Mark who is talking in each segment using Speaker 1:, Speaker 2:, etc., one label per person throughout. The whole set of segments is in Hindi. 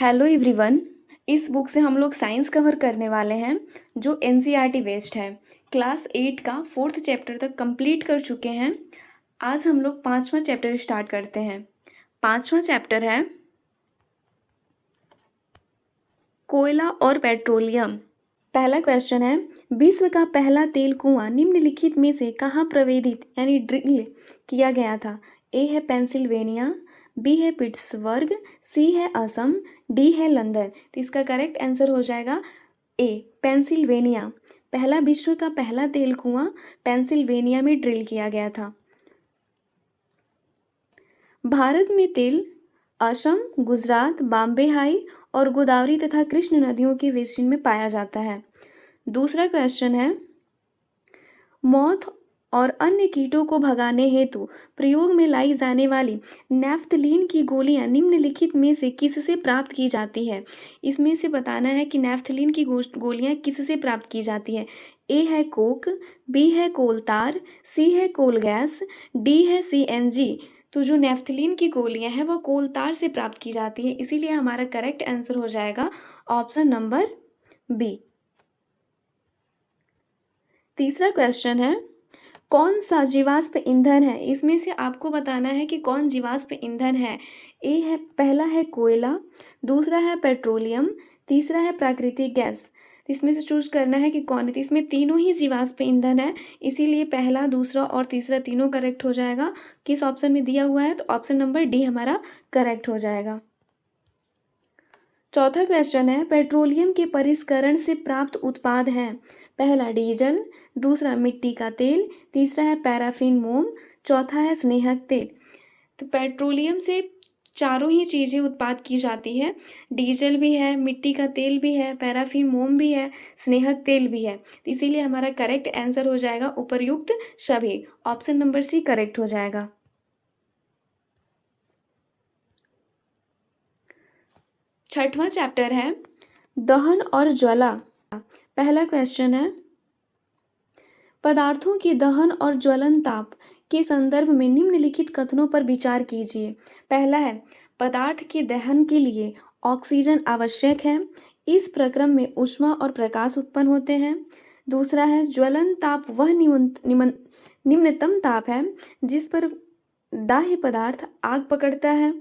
Speaker 1: Hello everyone. इस बुक से हम लोग साइंस कवर करने वाले हैं जो एनसीईआरटी बेस्ड है। क्लास 8 का 4th चैप्टर तक कंप्लीट कर चुके हैं। आज हम लोग 5वां चैप्टर स्टार्ट करते हैं। 5वां चैप्टर है कोयला और पेट्रोलियम। पहला क्वेश्चन है, विश्व का पहला तेल कुआं निम्नलिखित में से कहाँ प्रवेदित यानी ड्रिल किया गया था? ए है पेंसिल्वेनिया, बी है पिट्सबर्ग, सी है असम, डी है लंदन। तो इसका करेक्ट आंसर हो जाएगा ए पेंसिल्वेनिया। पहला विश्व का पहला तेल कुआं पेंसिल्वेनिया में ड्रिल किया गया था। भारत में तेल असम, गुजरात, बॉम्बे हाई और गोदावरी तथा कृष्ण नदियों के बेसिन में पाया जाता है। दूसरा क्वेश्चन है, मौत और अन्य कीटों को भगाने हेतु प्रयोग में लाई जाने वाली नैफ्थलीन की गोलियां निम्नलिखित में से किससे प्राप्त की जाती है? इसमें से बताना है कि नैफ्थलीन की गोलियां किससे प्राप्त की जाती है। ए है कोक, बी है कोलतार, सी है कोल गैस, डी है सीएनजी। तो जो नैफ्थलीन की गोलियां हैं वो कोलतार से प्राप्त की जाती है, इसीलिए हमारा करेक्ट आंसर हो जाएगा ऑप्शन नंबर बी। तीसरा क्वेश्चन है, कौन सा जीवाश्म ईंधन है? इसमें से आपको बताना है कि कौन जीवाश्म ईंधन है। ए है, पहला है कोयला, दूसरा है पेट्रोलियम, तीसरा है प्राकृतिक गैस। तो इसमें से चूज करना है कि कौन है। तो इसमें तीनों ही जीवाश्म ईंधन है, इसीलिए पहला, दूसरा और तीसरा तीनों करेक्ट हो जाएगा। किस ऑप्शन में दिया हुआ है? तो ऑप्शन नंबर डी हमारा करेक्ट हो जाएगा। चौथा क्वेश्चन है, पेट्रोलियम के परिष्करण से प्राप्त उत्पाद हैं। पहला डीजल, दूसरा मिट्टी का तेल, तीसरा है पैराफिन मोम, चौथा है स्नेहक तेल। तो पेट्रोलियम से चारों ही चीज़ें उत्पाद की जाती है। डीजल भी है, मिट्टी का तेल भी है, पैराफिन मोम भी है, स्नेहक तेल भी है। तो इसीलिए हमारा करेक्ट आंसर हो जाएगा उपर्युक्त सभी। ऑप्शन नंबर सी करेक्ट हो जाएगा। छठवां चैप्टर है दहन और ज्वला। पहला क्वेश्चन है, पदार्थों के दहन और ज्वलन ताप के संदर्भ में निम्नलिखित कथनों पर विचार कीजिए। पहला है, पदार्थ के दहन के लिए ऑक्सीजन आवश्यक है, इस प्रक्रम में ऊष्मा और प्रकाश उत्पन्न होते हैं। दूसरा है, ज्वलन ताप वह निम्नतम ताप है जिस पर दाह्य पदार्थ आग पकड़ता है।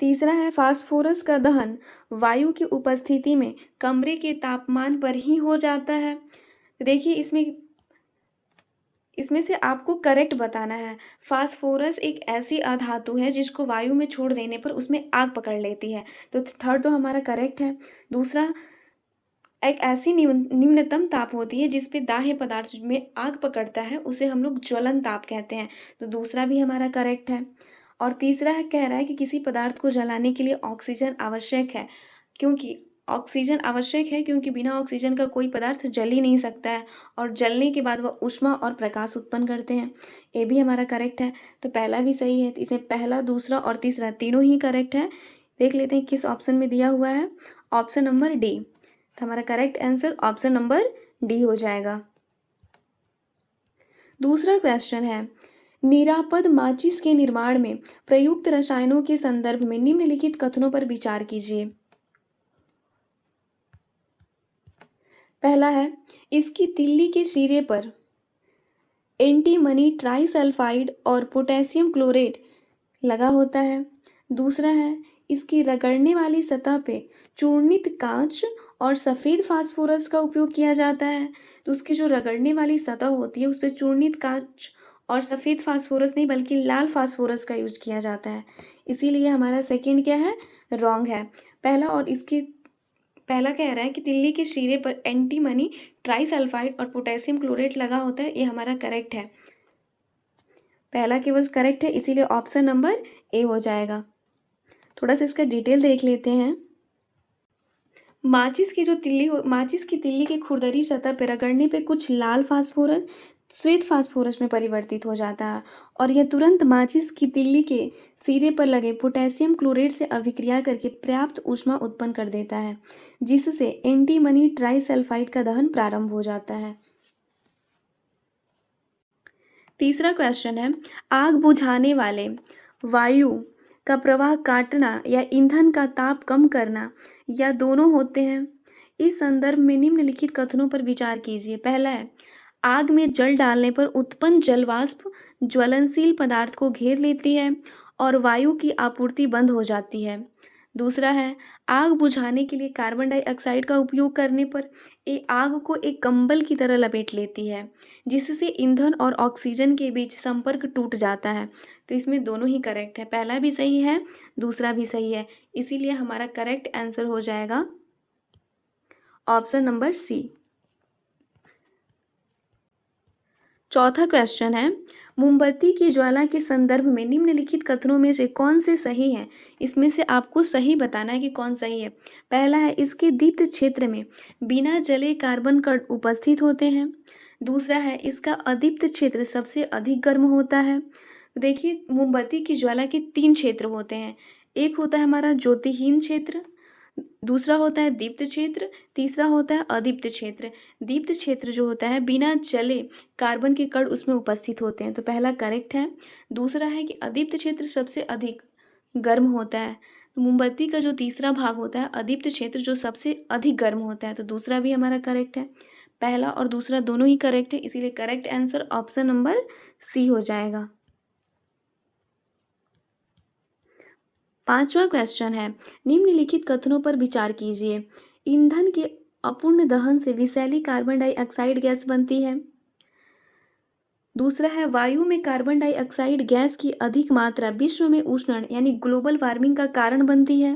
Speaker 1: तीसरा है, फास्फोरस का दहन वायु की उपस्थिति में कमरे के तापमान पर ही हो जाता है। देखिए, इसमें से आपको करेक्ट बताना है। फास्फोरस एक ऐसी अधातु है जिसको वायु में छोड़ देने पर उसमें आग पकड़ लेती है, तो थर्ड तो हमारा करेक्ट है। दूसरा, एक ऐसी निम्नतम ताप होती है जिस पे दाह्य पदार्थ में आग पकड़ता है, उसे हम लोग ज्वलन ताप कहते हैं, तो दूसरा भी हमारा करेक्ट है। और तीसरा है, कह रहा है कि किसी पदार्थ को जलाने के लिए ऑक्सीजन आवश्यक है, क्योंकि ऑक्सीजन आवश्यक है क्योंकि बिना ऑक्सीजन का कोई पदार्थ जल ही नहीं सकता है, और जलने के बाद वह ऊष्मा और प्रकाश उत्पन्न करते हैं। ये भी हमारा करेक्ट है, तो पहला भी सही है। इसमें पहला, दूसरा और तीसरा तीनों ही करेक्ट है। देख लेते हैं किस ऑप्शन में दिया हुआ है। Option number D. तो हमारा correct answer option number D हो जाएगा। दूसरा क्वेश्चन है, निरापद माचिस के निर्माण में प्रयुक्त रसायनों के संदर्भ में निम्नलिखित कथनों पर विचार कीजिए। पहला है, इसकी तिल्ली के सिरे पर एंटीमनी ट्राइसल्फाइड और पोटेशियम क्लोरेट लगा होता है। दूसरा है, इसकी रगड़ने वाली सतह पे चूर्णित कांच और सफ़ेद फास्फोरस का उपयोग किया जाता है। तो उसकी जो रगड़ने वाली सतह होती है उस पर चूर्णित कांच और सफ़ेद फास्फोरस नहीं बल्कि लाल फास्फोरस का यूज किया जाता है, इसीलिए हमारा सेकंड क्या है? रॉन्ग है। पहला कह रहा है कि तिल्ली के शीरे पर एंटीमनी ट्राइसल्फाइड और पोटेशियम क्लोरेट लगा होता है, ये हमारा करेक्ट है। पहला केवल करेक्ट है, इसीलिए ऑप्शन नंबर ए हो जाएगा। थोड़ा सा इसका डिटेल देख लेते हैं। माचिस की तिल्ली के खुरदरी सतह पर रगड़ने पे कुछ लाल फास्फोरस श्वेत फास्फोरस में परिवर्तित हो जाता है, और यह तुरंत माचिस की तिल्ली के सिरे पर लगे पोटेशियम क्लोरेट से अभिक्रिया करके पर्याप्त ऊष्मा उत्पन्न कर देता है, जिससे एंटीमनी ट्राइसल्फाइड का दहन प्रारंभ हो जाता है। तीसरा क्वेश्चन है, आग बुझाने वाले वायु का प्रवाह काटना या ईंधन का ताप कम करना या दोनों होते हैं? इस संदर्भ में निम्नलिखित कथनों पर विचार कीजिए। पहला है, आग में जल डालने पर उत्पन्न जलवाष्प ज्वलनशील पदार्थ को घेर लेती है और वायु की आपूर्ति बंद हो जाती है। दूसरा है, आग बुझाने के लिए कार्बन डाइऑक्साइड का उपयोग करने पर ये आग को एक कंबल की तरह लपेट लेती है, जिससे ईंधन और ऑक्सीजन के बीच संपर्क टूट जाता है। तो इसमें दोनों ही करेक्ट है, पहला भी सही है, दूसरा भी सही है, इसीलिए हमारा करेक्ट आंसर हो जाएगा ऑप्शन नंबर सी। चौथा क्वेश्चन है, मोमबत्ती की ज्वाला के संदर्भ में निम्नलिखित कथनों में से कौन से सही हैं? इसमें से आपको सही बताना है कि कौन सही है। पहला है, इसके दीप्त क्षेत्र में बिना जले कार्बन कण उपस्थित होते हैं। दूसरा है, इसका अदीप्त क्षेत्र सबसे अधिक गर्म होता है। देखिए, मोमबत्ती की ज्वाला के 3 क्षेत्र होते हैं। एक होता है हमारा ज्योतिहीन क्षेत्र, दूसरा होता है दीप्त क्षेत्र, तीसरा होता है अदीप्त क्षेत्र। दीप्त क्षेत्र जो होता है, बिना जले कार्बन के कण उसमें उपस्थित होते हैं, तो पहला करेक्ट है। दूसरा है कि अदीप्त क्षेत्र सबसे अधिक गर्म होता है, तो मोमबत्ती का जो तीसरा भाग होता है अदीप्त क्षेत्र जो सबसे अधिक गर्म होता है, तो दूसरा भी हमारा करेक्ट है। पहला और दूसरा दोनों ही करेक्ट है, इसीलिए correct answer option number C हो जाएगा। पांचवा क्वेश्चन है, निम्नलिखित कथनों पर विचार कीजिए। ईंधन के अपूर्ण दहन से विषैली कार्बन डाइऑक्साइड गैस बनती है। दूसरा है, वायु में कार्बन डाइऑक्साइड गैस की अधिक मात्रा विश्व में उष्णन यानी ग्लोबल वार्मिंग का कारण बनती है।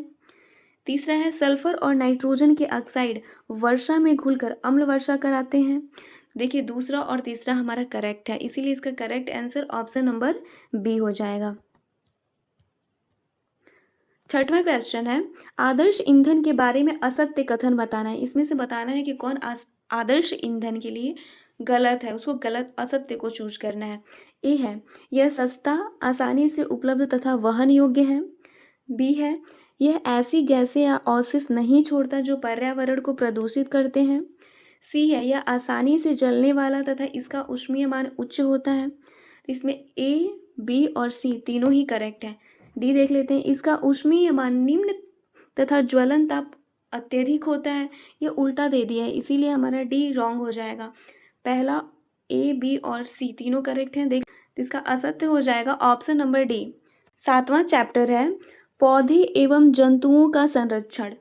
Speaker 1: तीसरा है, सल्फर और नाइट्रोजन के ऑक्साइड वर्षा में घुलकर अम्ल वर्षा कराते हैं। देखिए, दूसरा और तीसरा हमारा करेक्ट है, इसीलिए इसका correct answer option number B हो जाएगा। छठवां क्वेश्चन है, आदर्श ईंधन के बारे में असत्य कथन बताना है। इसमें से बताना है कि कौन आदर्श ईंधन के लिए गलत है, उसको गलत असत्य को चूज करना है। ए है, यह सस्ता, आसानी से उपलब्ध तथा वहन योग्य है। बी है, यह ऐसी गैसें या अवशिष्ट नहीं छोड़ता जो पर्यावरण को प्रदूषित करते हैं। सी है, यह आसानी से जलने वाला तथा इसका ऊष्मीयमान उच्च होता है। इसमें ए, बी और सी तीनों ही करेक्ट है। डी देख लेते हैं, इसका ऊष्मीयमान निम्न तथा ज्वलन ताप अत्यधिक होता है। ये उल्टा दे दिया है, इसीलिए हमारा डी रॉन्ग हो जाएगा। पहला ए, बी और सी तीनों करेक्ट हैं, देख, तो इसका असत्य हो जाएगा ऑप्शन नंबर डी। सातवां चैप्टर है, पौधे एवं जंतुओं का संरक्षण।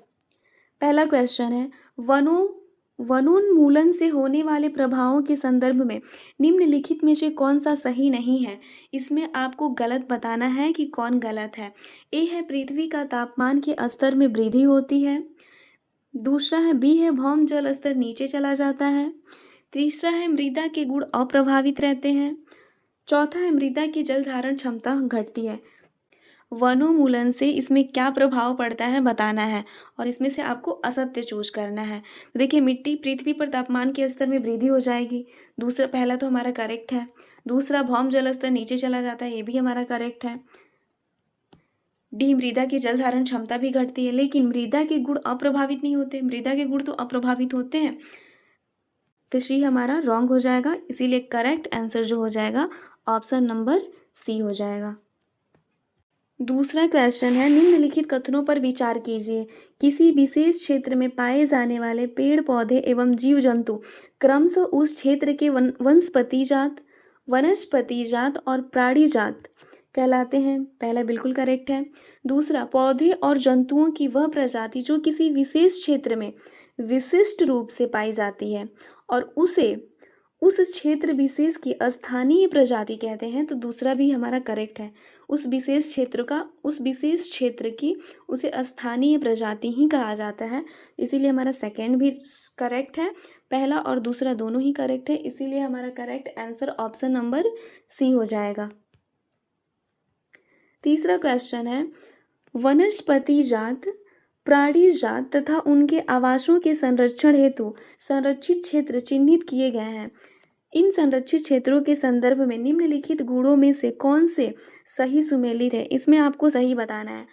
Speaker 1: पहला क्वेश्चन है, वनोन्मूलन से होने वाले प्रभावों के संदर्भ में निम्नलिखित में से कौन सा सही नहीं है? इसमें आपको गलत बताना है कि कौन गलत है। ए है, पृथ्वी का तापमान के स्तर में वृद्धि होती है। दूसरा है, बी है, भौम जल स्तर नीचे चला जाता है। तीसरा है, मृदा के गुण अप्रभावित रहते हैं। चौथा है, मृदा की जल धारण क्षमता घटती है। वनोन्मूलन से इसमें क्या प्रभाव पड़ता है बताना है, और इसमें से आपको असत्य चूज करना है। तो देखिए, मिट्टी पृथ्वी पर तापमान के स्तर में वृद्धि हो जाएगी, दूसरा, पहला तो हमारा करेक्ट है। दूसरा, भौम जल स्तर नीचे चला जाता है, ये भी हमारा करेक्ट है। डी, मृदा की जल धारण क्षमता भी घटती है, लेकिन मृदा के गुण अप्रभावित नहीं होते, मृदा के गुण तो अप्रभावित होते हैं, तो सी हमारा रॉन्ग हो जाएगा, इसीलिए करेक्ट आंसर जो हो जाएगा ऑप्शन नंबर सी हो जाएगा। दूसरा क्वेश्चन है, निम्नलिखित कथनों पर विचार कीजिए। किसी विशेष क्षेत्र में पाए जाने वाले पेड़ पौधे एवं जीव जंतु क्रमशः उस क्षेत्र के वनस्पति जात और प्राणी जात कहलाते हैं। पहला बिल्कुल करेक्ट है। दूसरा, पौधे और जंतुओं की वह प्रजाति जो किसी विशेष क्षेत्र में विशिष्ट रूप से पाई जाती है और उसे उस क्षेत्र विशेष की स्थानीय प्रजाति कहते हैं, तो दूसरा भी हमारा करेक्ट है। उस विशेष क्षेत्र की उसे स्थानीय प्रजाति ही कहा जाता है, इसीलिए हमारा सेकंड भी करेक्ट है। पहला और दूसरा दोनों ही करेक्ट है, इसीलिए हमारा correct answer option number C हो जाएगा। तीसरा क्वेश्चन है, वनस्पति जात, प्राणी जात तथा उनके आवासों के संरक्षण हेतु संरक्षित क्षेत्र चिन्हित किए गए हैं। इन संरक्षित क्षेत्रों के संदर्भ में निम्नलिखित गुणों में से कौन से सही सुमेलित है? इसमें आपको सही बताना है।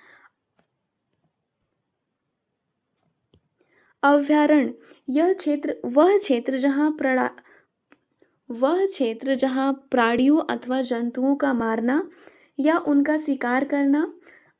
Speaker 1: अभयारण्य, वह क्षेत्र जहाँ प्राणियों अथवा जंतुओं का मारना या उनका शिकार करना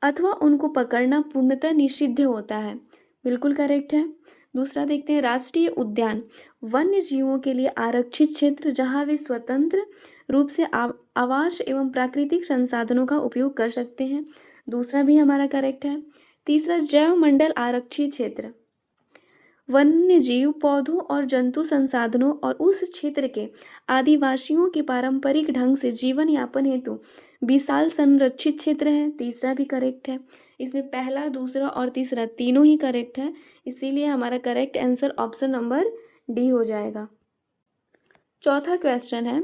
Speaker 1: अथवा उनको पकड़ना पूर्णतः निषिद्ध होता है। बिल्कुल करेक्ट है। दूसरा देखते हैं, राष्ट्रीय उद्यान वन्य जीवों के लिए आरक्षित क्षेत्र जहां वे स्वतंत्र रूप से आवास एवं प्राकृतिक संसाधनों का उपयोग कर सकते हैं। दूसरा भी हमारा करेक्ट है। तीसरा, जैव मंडल आरक्षित क्षेत्र वन्य जीव, पौधों और जंतु संसाधनों और उस क्षेत्र के आदिवासियों के पारंपरिक ढंग से जीवन यापन हेतु विशाल संरक्षित क्षेत्र है। तीसरा भी करेक्ट है। इसमें पहला, दूसरा और तीसरा तीनों ही करेक्ट है, इसीलिए हमारा correct answer option number D हो जाएगा। चौथा क्वेश्चन है,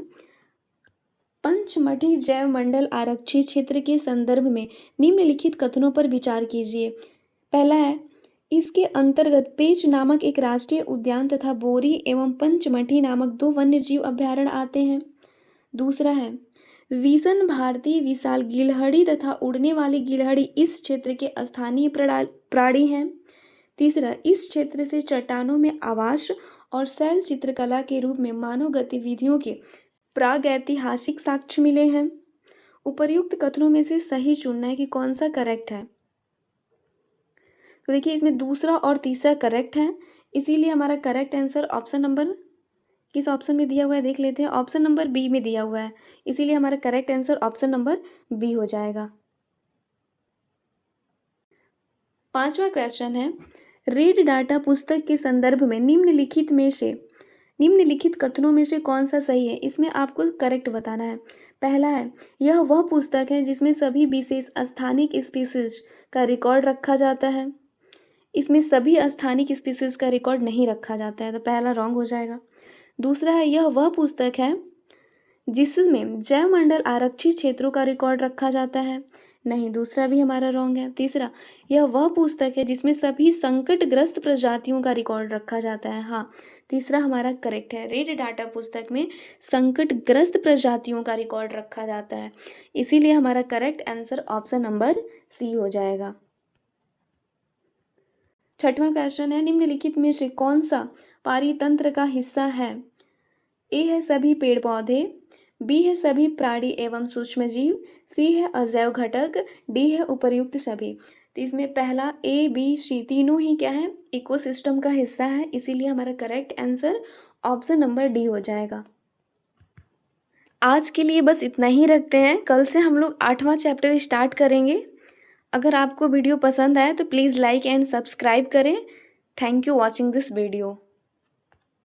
Speaker 1: पंचमढ़ी जैव मंडल आरक्षित क्षेत्र के संदर्भ में निम्नलिखित कथनों पर विचार कीजिए। पहला है, इसके अंतर्गत पेंच नामक एक राष्ट्रीय उद्यान तथा बोरी एवं पंचमढ़ी नामक 2 वन्य जीव अभयारण्य आते हैं। दूसरा है, विशन भारतीय विशाल गिलहरी तथा उड़ने वाली गिलहरी इस क्षेत्र के स्थानीय प्राणी हैं। तीसरा, इस क्षेत्र से चट्टानों में आवास और शैल चित्रकला के रूप में मानव गतिविधियों के प्रागैतिहासिक साक्ष्य मिले हैं। उपर्युक्त कथनों में से सही चुनना है कि कौन सा करेक्ट है। तो देखिए, इसमें दूसरा और तीसरा करेक्ट है, इसीलिए हमारा करेक्ट आंसर ऑप्शन नंबर किस ऑप्शन में दिया हुआ है देख लेते हैं। ऑप्शन नंबर बी में दिया हुआ है, इसीलिए हमारा correct answer option number B हो जाएगा। पांचवा क्वेश्चन है, रीड डाटा पुस्तक के संदर्भ में निम्नलिखित कथनों में से कौन सा सही है, इसमें आपको करेक्ट बताना है। पहला है, यह वह पुस्तक है जिसमें सभी विशेष स्थानिक स्पीसीज का रिकॉर्ड रखा जाता है। इसमें सभी स्थानिक स्पीसीज का रिकॉर्ड नहीं रखा जाता है, तो पहला रॉन्ग हो जाएगा। दूसरा है, यह वह पुस्तक है जिसमें जैव मंडल आरक्षित क्षेत्रों का रिकॉर्ड रखा जाता है। नहीं, दूसरा भी हमारा रॉन्ग है। तीसरा, यह वह पुस्तक है जिसमें सभी संकटग्रस्त प्रजातियों का रिकॉर्ड रखा जाता है। हाँ, तीसरा हमारा करेक्ट है। रीड डाटा पुस्तक में संकटग्रस्त प्रजातियों का रिकॉर्ड रखा जाता है, इसीलिए हमारा correct answer option number C हो जाएगा। छठवां क्वेश्चन है, निम्नलिखित में से कौन सा पारितंत्र का हिस्सा है। ए है सभी पेड़ पौधे, बी है सभी प्राणी एवं सूक्ष्म जीव, सी है अजैव घटक, डी है उपर्युक्त सभी। तो इसमें पहला ए बी सी तीनों ही क्या है, इकोसिस्टम का हिस्सा है, इसीलिए हमारा correct answer option number D हो जाएगा। आज के लिए बस इतना ही रखते हैं, कल से हम लोग 8वां चैप्टर स्टार्ट करेंगे। अगर आपको वीडियो पसंद आए तो प्लीज़ लाइक एंड सब्सक्राइब करें। Thank you watching this video.